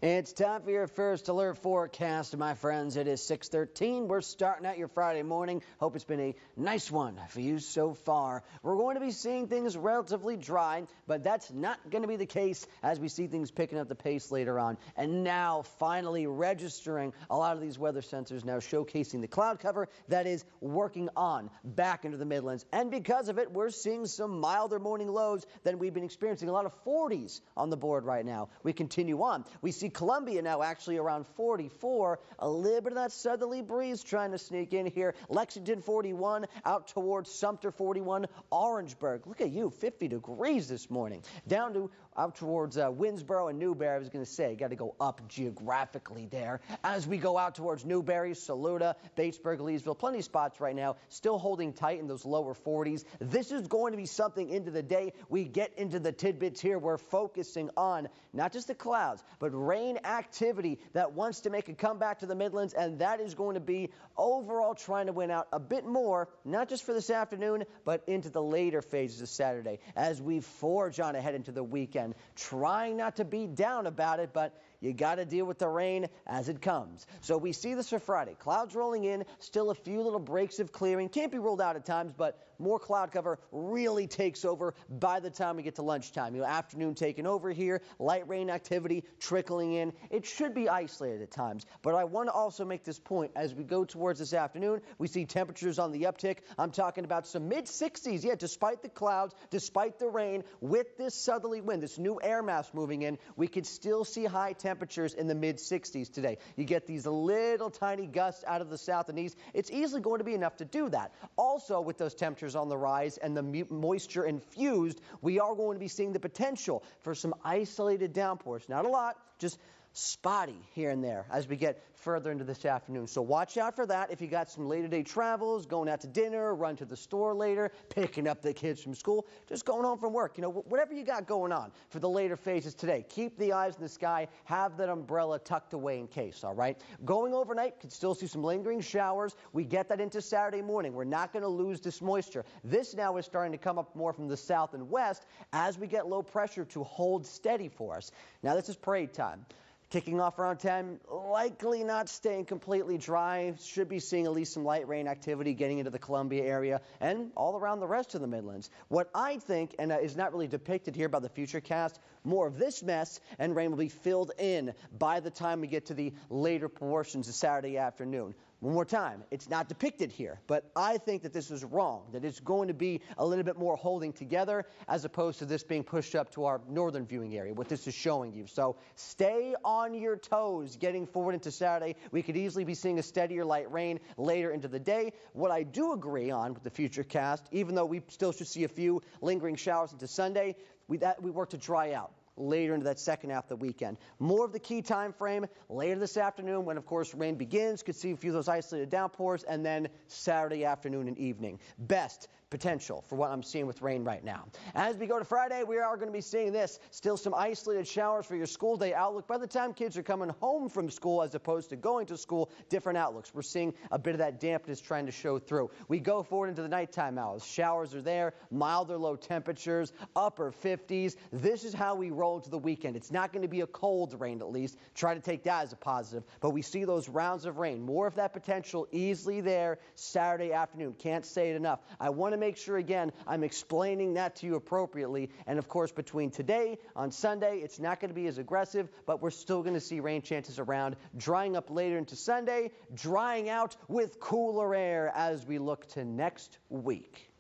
It's time for your first alert forecast, my friends. It is 6:13. We're starting out your Friday morning. Hope it's been a nice one for you so far. We're going to be seeing things relatively dry, but that's not going to be the case as we see things picking up the pace later on. And now finally registering a lot of these weather sensors now showcasing the cloud cover that is working on back into the Midlands. And because of it, we're seeing some milder morning lows than we've been experiencing. A lot of 40s on the board right now. We continue on. We see Columbia now actually around 44. A little bit of that southerly breeze trying to sneak in here. Lexington 41, out towards Sumter 41. Orangeburg, look at you, 50 degrees this morning. Down to out towards Winnsboro and Newberry. I was going to say, got to go up geographically there. As we go out towards Newberry, Saluda, Batesburg, Leesville, plenty of spots right now still holding tight in those lower 40s. This is going to be something into the day. We get into the tidbits here. We're focusing on not just the clouds, but rain activity that wants to make a comeback to the Midlands, and that is going to be overall trying to win out a bit more, not just for this afternoon, but into the later phases of Saturday as we forge on ahead into the weekend. Trying not to be down about it, but you got to deal with the rain as it comes. So we see this for Friday. Clouds rolling in, still a few little breaks of clearing. Can't be ruled out at times, but more cloud cover really takes over by the time we get to lunchtime. Afternoon taking over here, light rain activity trickling in. It should be isolated at times, but I want to also make this point as we go towards this afternoon. We see temperatures on the uptick. I'm talking about some mid-60s. Yeah, despite the clouds, despite the rain, with this southerly wind, this new air mass moving in, we could still see high temperatures in the mid-60s today. You get these little tiny gusts out of the south and east. It's easily going to be enough to do that. Also, with those temperatures on the rise and the moisture infused, we are going to be seeing the potential for some isolated downpours. Not a lot, just spotty here and there as we get further into this afternoon. So watch out for that. If you got some later day travels, going out to dinner, run to the store later, picking up the kids from school, just going home from work, whatever you got going on for the later phases today, keep the eyes in the sky, have that umbrella tucked away in case, all right? Going overnight, could still see some lingering showers. We get that into Saturday morning. We're not going to lose this moisture. This now is starting to come up more from the south and west as we get low pressure to hold steady for us. Now this is parade time. Kicking off around 10, likely not staying completely dry. Should be seeing at least some light rain activity getting into the Columbia area and all around the rest of the Midlands. What I think, and is not really depicted here by the Futurecast, more of this mess and rain will be filled in by the time we get to the later portions of Saturday afternoon. One more time, it's not depicted here, but I think that this is wrong, that it's going to be a little bit more holding together as opposed to this being pushed up to our northern viewing area, what this is showing you. So stay on your toes getting forward into Saturday. We could easily be seeing a steadier light rain later into the day. What I do agree on with the Futurecast, even though we still should see a few lingering showers into Sunday, we work to dry out later into that second half of the weekend. More of the key time frame later this afternoon when, of course, rain begins. Could see a few of those isolated downpours, and then Saturday afternoon and evening. Best potential for what I'm seeing with rain right now. As we go to Friday, we are going to be seeing this. Still some isolated showers for your school day outlook. By the time kids are coming home from school as opposed to going to school, different outlooks. We're seeing a bit of that dampness trying to show through. We go forward into the nighttime hours. Showers are there, milder low temperatures, upper 50s. This is how we roll into the weekend. It's not going to be a cold rain, at least. Try to take that as a positive. But we see those rounds of rain. More of that potential easily there Saturday afternoon. Can't say it enough. I want to make sure, again, I'm explaining that to you appropriately. And of course, between today on Sunday, it's not going to be as aggressive, but we're still going to see rain chances around, drying up later into Sunday, drying out with cooler air as we look to next week.